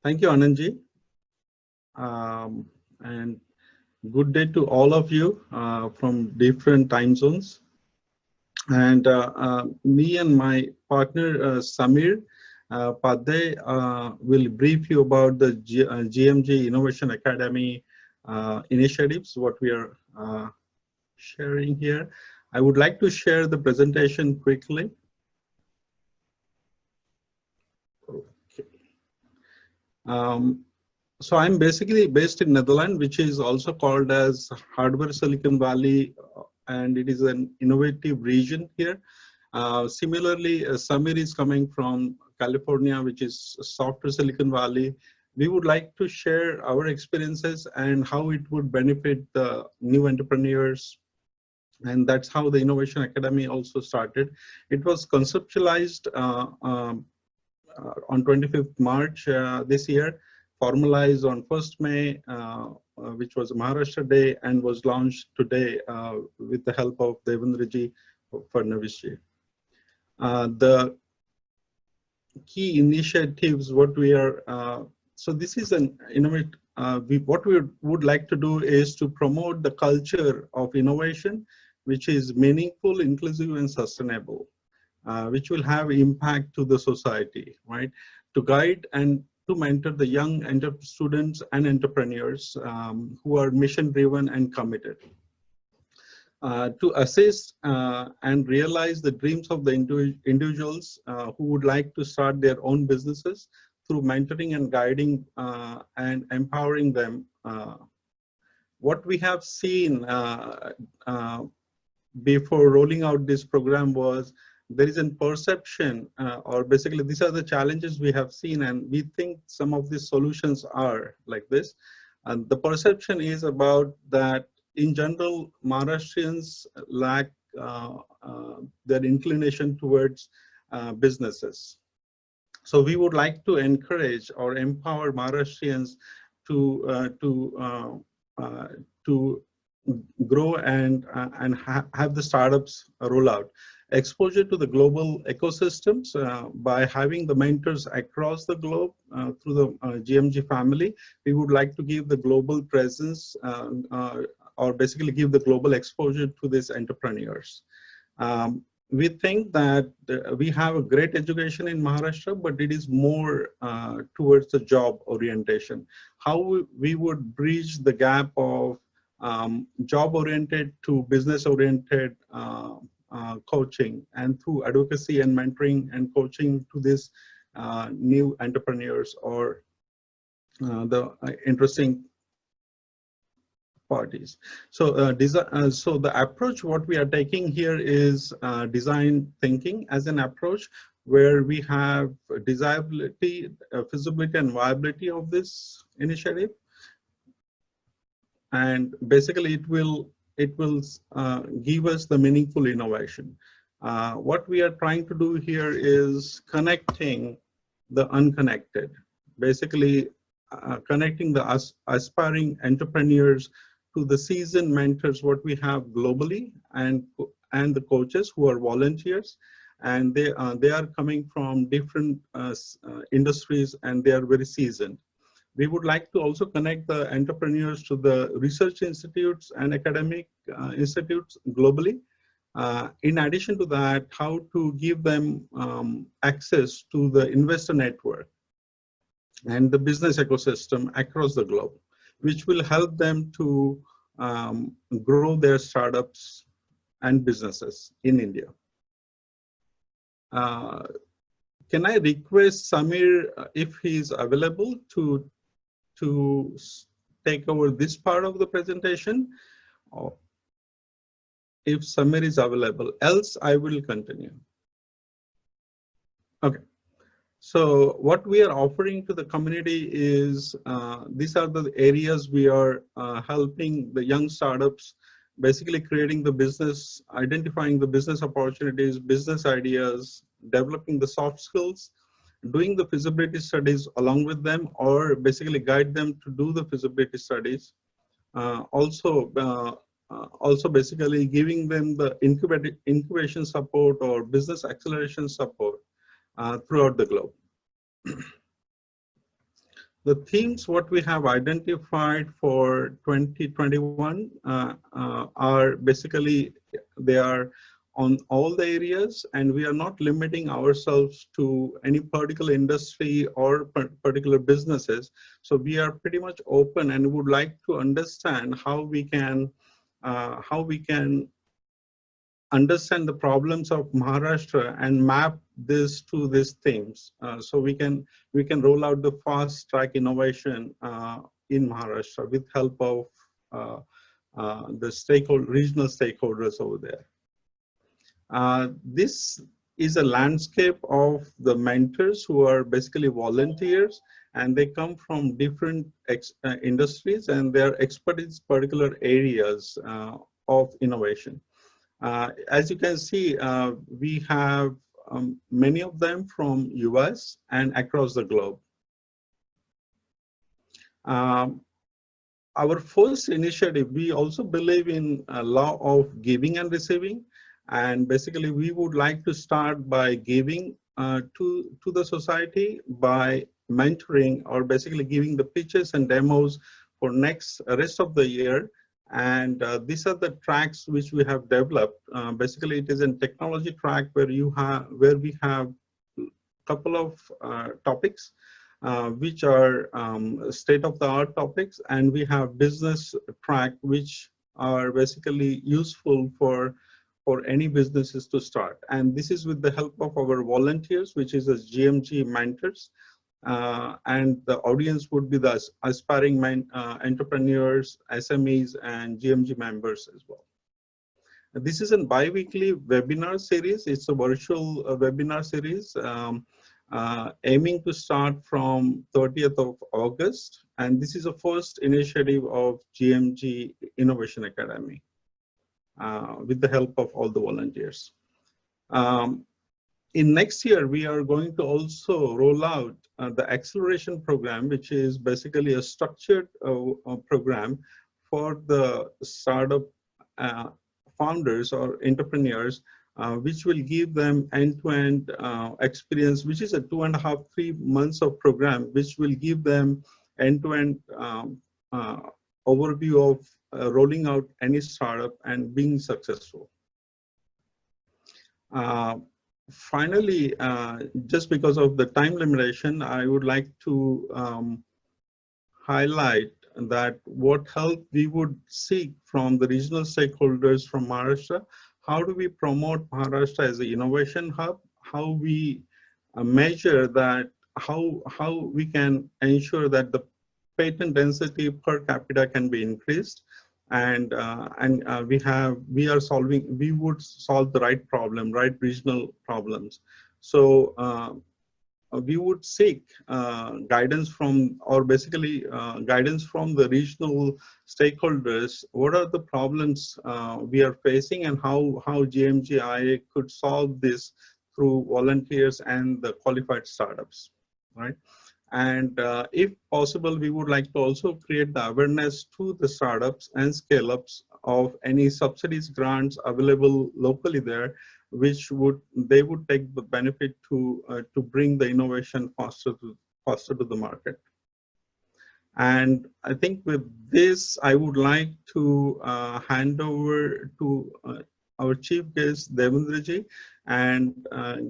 Thank you, Anandji. And good day to all of you from different time zones. And me and my partner, Samir Padde, will brief you about the GMG Innovation Academy initiatives, what we are sharing here. I would like to share the presentation quickly. Okay. So I'm basically based in Netherlands, which is also called as Hardware Silicon Valley, and it is an innovative region here. Similarly, Samir is coming from California, which is Software Silicon Valley. We would like to share our experiences and how it would benefit the new entrepreneurs. And that's how the Innovation Academy also started. It was conceptualized on 25th March this year, formalized on 1st May, which was Maharashtra Day, and was launched today with the help of Devendra Fadnavis. The key initiatives, what we are, so this is an innovate, what we would like to do is to promote the culture of innovation, which is meaningful, inclusive, and sustainable, which will have impact to the society, right? To guide and to mentor the young students and entrepreneurs who are mission-driven and committed. To assist and realize the dreams of the individuals who would like to start their own businesses through mentoring and guiding and empowering them. What we have seen before rolling out this program was there is a perception, or basically these are the challenges we have seen, and we think some of these solutions are like this. And the perception is about that in general, Maharashtrians lack their inclination towards businesses. So we would like to encourage or empower Maharashtrians to grow and have the startups roll out. Exposure to the global ecosystems by having the mentors across the globe through the GMG family. We would like to give the global presence or basically give the global exposure to these entrepreneurs. We think that we have a great education in Maharashtra, but it is more towards the job orientation. How we would bridge the gap of job-oriented to business-oriented coaching, and through advocacy and mentoring and coaching to these new entrepreneurs or the interesting parties. So, so the approach what we are taking here is design thinking as an approach, where we have desirability, feasibility, and viability of this initiative. And basically it will give us the meaningful innovation. What we are trying to do here is connecting the unconnected, basically connecting the aspiring entrepreneurs to the seasoned mentors what we have globally, and the coaches who are volunteers, and they are coming from different industries, and they are very seasoned. We would like to also connect the entrepreneurs to the research institutes and academic institutes globally. In addition to that, how to give them access to the investor network and the business ecosystem across the globe, which will help them to grow their startups and businesses in India. Can I request Samir, if he's available, to take over this part of the presentation, or if Samir is available, else I will continue. Okay. So what we are offering to the community is, these are the areas we are helping the young startups, basically creating the business, identifying the business opportunities, business ideas, developing the soft skills, doing the feasibility studies along with them, or basically guide them to do the feasibility studies. Also basically giving them the incubation support or business acceleration support throughout the globe. The themes what we have identified for 2021 are basically, they are on all the areas, and we are not limiting ourselves to any particular industry or particular businesses. So we are pretty much open and would like to understand how we can understand the problems of Maharashtra and map this to these themes. So we can roll out the fast track innovation in Maharashtra with help of the regional stakeholders over there. This is a landscape of the mentors who are basically volunteers, and they come from different industries, and they are experts in particular areas of innovation. As you can see, we have many of them from US and across the globe. Our first initiative, we also believe in a law of giving and receiving. And basically, we would like to start by giving to the society by mentoring, or basically giving the pitches and demos for rest of the year. And these are the tracks which we have developed. Basically, it is a technology track where we have a couple of topics which are state-of-the-art topics, and we have business track which are basically useful for any businesses to start. And this is with the help of our volunteers, which is as GMG mentors. And the audience would be the aspiring entrepreneurs, SMEs, and GMG members as well. This is a bi-weekly webinar series. It's a virtual webinar series aiming to start from 30th of August. And this is the first initiative of GMG Innovation Academy with the help of all the volunteers. In next year, we are going to also roll out the acceleration program, which is basically a structured program for the startup founders or entrepreneurs, which will give them end-to-end experience, which is a 2.5 to 3 months of program, which will give them end-to-end overview of rolling out any startup and being successful. Finally, just because of the time limitation, I would like to highlight that what help we would seek from the regional stakeholders from Maharashtra. How do we promote Maharashtra as an innovation hub? How we measure that, how we can ensure that the patent density per capita can be increased, and we would solve the right problem, right regional problems. So we would seek guidance from, or basically guidance from the regional stakeholders. What are the problems we are facing, and how GMGIA could solve this through volunteers and the qualified startups, right? And if possible, we would like to also create the awareness to the startups and scale-ups of any subsidies, grants available locally there, which they would take the benefit to bring the innovation faster to the market. And I think with this, I would like to hand over to our chief guest, Devendraji, and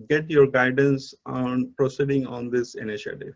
get your guidance on proceeding on this initiative.